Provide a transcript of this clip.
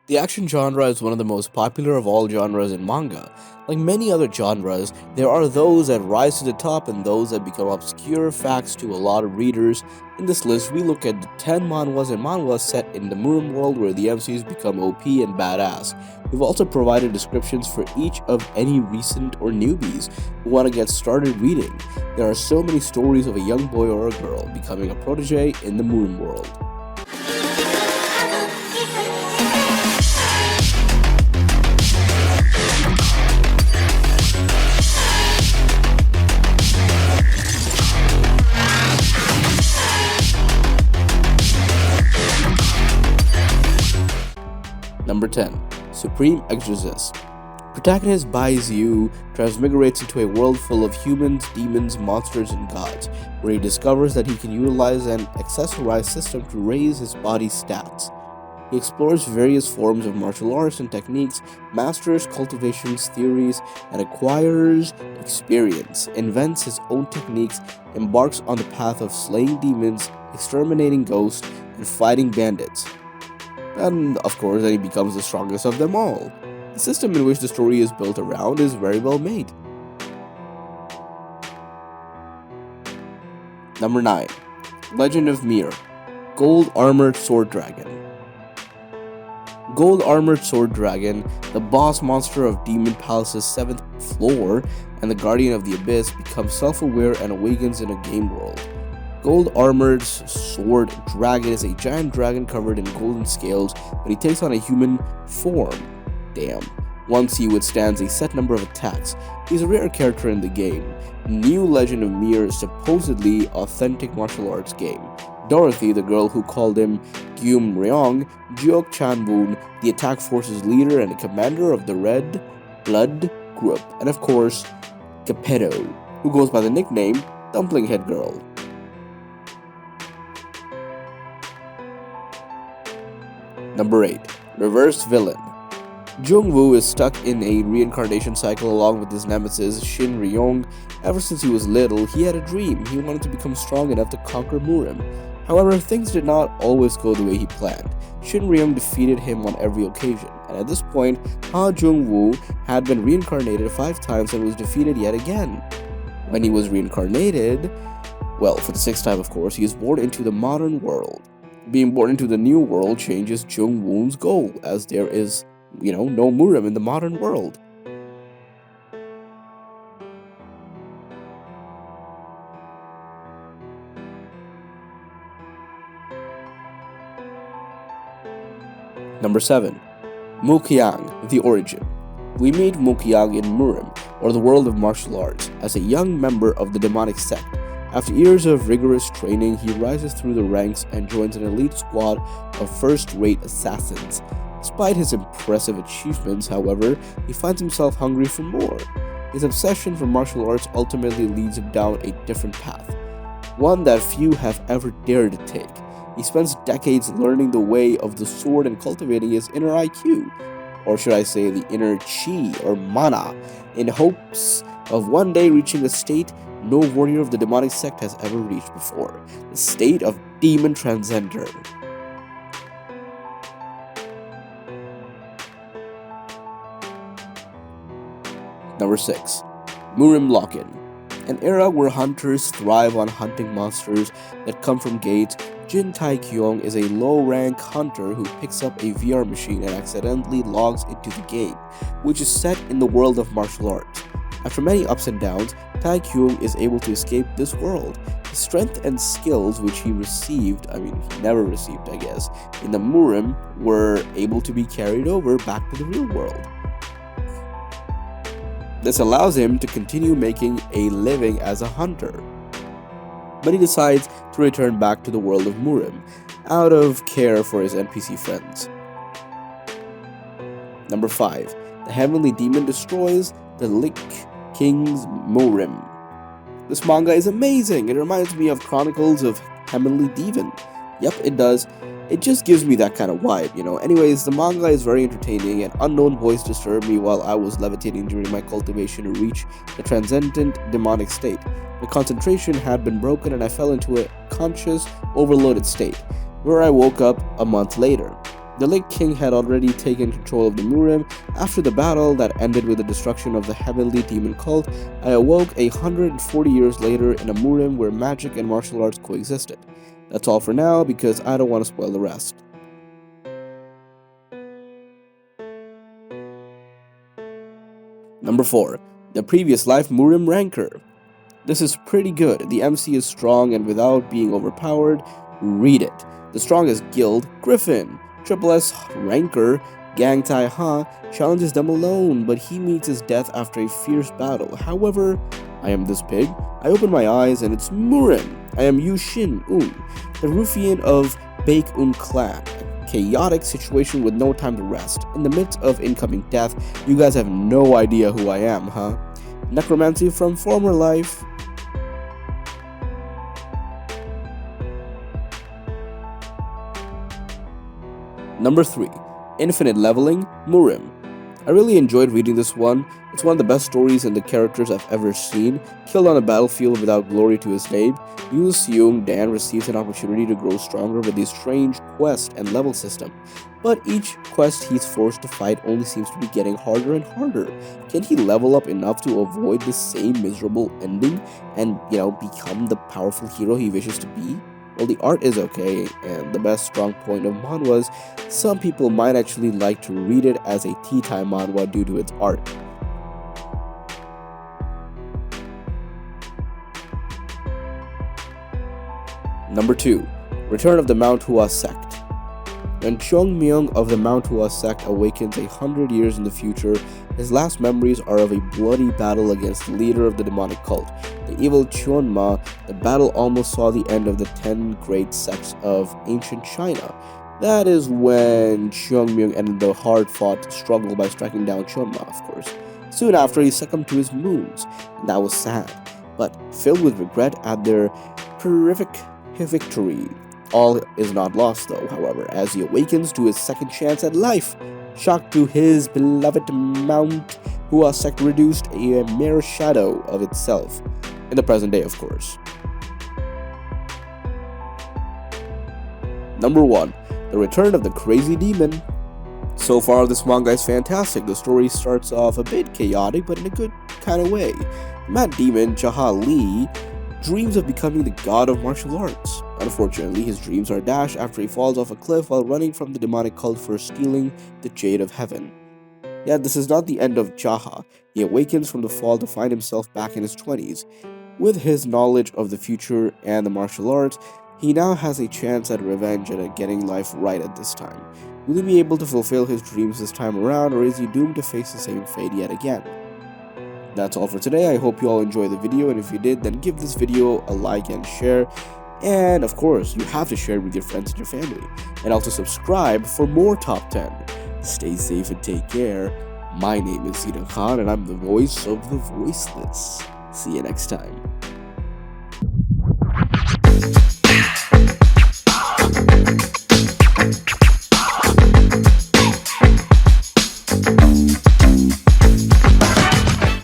The action genre is one of the most popular of all genres in manga. Like many other genres, there are those that rise to the top and those that become obscure facts to a lot of readers. In this list, we look at the 10 manhwas and manhwas set in the Murim world where the MCs become OP and badass. We've also provided descriptions for each of any recent or newbies who want to get started reading. There are so many stories of a young boy or a girl becoming a protege in the Murim world. Number 10. Supreme Exorcist. Protagonist Bai Yu transmigrates into a world full of humans, demons, monsters, and gods, where he discovers that he can utilize an accessorized system to raise his body's stats. He explores various forms of martial arts and techniques, masters cultivations, theories, and acquires experience, invents his own techniques, embarks on the path of slaying demons, exterminating ghosts, and fighting bandits. And of course, then he becomes the strongest of them all. The system in which the story is built around is very well made. Number 9. Legend of Mir. Gold Armored Sword Dragon. Gold Armored Sword Dragon, the boss monster of Demon Palace's 7th floor and the guardian of the Abyss, becomes self-aware and awakens in a game world. Gold Armored Sword Dragon is a giant dragon covered in golden scales, but he takes on a human form. Damn. Once he withstands a set number of attacks. He's a rare character in the game. New Legend of Mir is supposedly authentic martial arts game. Dorothy, the girl who called him Gyum Ryong, Jiok Chanwoon, the attack force's leader and commander of the Red Blood group, and of course, Geppetto, who goes by the nickname Dumpling Head Girl. Number 8. Reverse Villain. Jung-woo is stuck in a reincarnation cycle along with his nemesis Shin Ryong. Ever since he was little, he had a dream. He wanted to become strong enough to conquer Murim. However, things did not always go the way he planned. Shin Ryong defeated him on every occasion, and at this point, Ha Jung-woo had been reincarnated 5 times and was defeated yet again. When he was reincarnated, well, for the 6th time of course, he is born into the modern world. Being born into the new world changes Jung-woo's goal, as there is, no Murim in the modern world. Number 7. Mukeyang, the Origin. We meet Mukeyang in Murim, or the world of martial arts, as a young member of the demonic sect. After years of rigorous training, he rises through the ranks and joins an elite squad of first-rate assassins. Despite his impressive achievements, however, he finds himself hungry for more. His obsession for martial arts ultimately leads him down a different path, one that few have ever dared to take. He spends decades learning the way of the sword and cultivating his inner IQ, or should I say the inner chi or mana, in hopes of one day reaching a state no warrior of the demonic sect has ever reached before, the state of demon transcender. Number 6. Murim Lock-in. An era where hunters thrive on hunting monsters that come from gates, Jin Tai-kyung is a low-rank hunter who picks up a VR machine and accidentally logs into the game, which is set in the world of martial arts. After many ups and downs, Tai-kyung is able to escape this world. His strength and skills, which he never received, I guess, in the Murim, were able to be carried over back to the real world. This allows him to continue making a living as a hunter. But he decides to return back to the world of Murim, out of care for his NPC friends. Number 5. The Heavenly Demon destroys the Lich King's Murim. This manga is amazing. It reminds me of Chronicles of Heavenly Demon. Yep, it does. It just gives me that kind of vibe, Anyways, the manga is very entertaining. An unknown voice disturbed me while I was levitating during my cultivation to reach the transcendent demonic state. My concentration had been broken and I fell into a conscious, overloaded state, where I woke up a month later. The late king had already taken control of the Murim. After the battle that ended with the destruction of the heavenly demon cult, I awoke 140 years later in a Murim where magic and martial arts coexisted. That's all for now because I don't want to spoil the rest. Number 4. The Previous Life Murim Rancor. This is pretty good. The MC is strong and without being overpowered. Read it. The strongest guild, Griffin. Triple S Rancor, Gang Tai Ha, challenges them alone, but he meets his death after a fierce battle. However, I am this pig. I open my eyes and it's Murim. I am Yu Shin Un, the ruffian of Baek Un clan. Chaotic situation with no time to rest. In the midst of incoming death, you guys have no idea who I am, huh? Necromancy from former life. Number 3. Infinite Leveling, Murim. I really enjoyed reading this one. It's one of the best stories and the characters I've ever seen. Killed on a battlefield without glory to his name, Yu Seung Dan receives an opportunity to grow stronger with a strange quest and level system. But each quest he's forced to fight only seems to be getting harder and harder. Can he level up enough to avoid the same miserable ending and, become the powerful hero he wishes to be? Well, the art is okay, and the best strong point of Manhwas, some people might actually like to read it as a tea time manhwa due to its art. Number 2. Return of the Manhwa sect. When Cheongmyeong of the Manhwa sect awakens 100 years in the future, his last memories are of a bloody battle against the leader of the demonic cult, the evil Chunma. The battle almost saw the end of the 10 great sects of ancient China. That is when Cheongmyeong ended the hard-fought struggle by striking down Chunma, of course. Soon after, he succumbed to his wounds, and that was sad, but filled with regret at their horrific victory. All is not lost though, however, as he awakens to his second chance at life. Shocked to his beloved Manhua sect reduced a mere shadow of itself. In the present day, of course. Number 1. The Return of the Crazy Demon. So far, this manga is fantastic. The story starts off a bit chaotic, but in a good kind of way. Mad Demon Jaha Lee dreams of becoming the god of martial arts. Unfortunately, his dreams are dashed after he falls off a cliff while running from the demonic cult for stealing the Jade of Heaven. Yet this is not the end of Jaha. He awakens from the fall to find himself back in his 20s. With his knowledge of the future and the martial arts, he now has a chance at revenge and at getting life right at this time. Will he be able to fulfill his dreams this time around, or is he doomed to face the same fate yet again? That's all for today. I hope you all enjoyed the video, and if you did, then give this video a like and share. And of course, you have to share it with your friends and your family. And also subscribe for more Top 10. Stay safe and take care. My name is Zidane Khan, and I'm the voice of the voiceless. See you next time.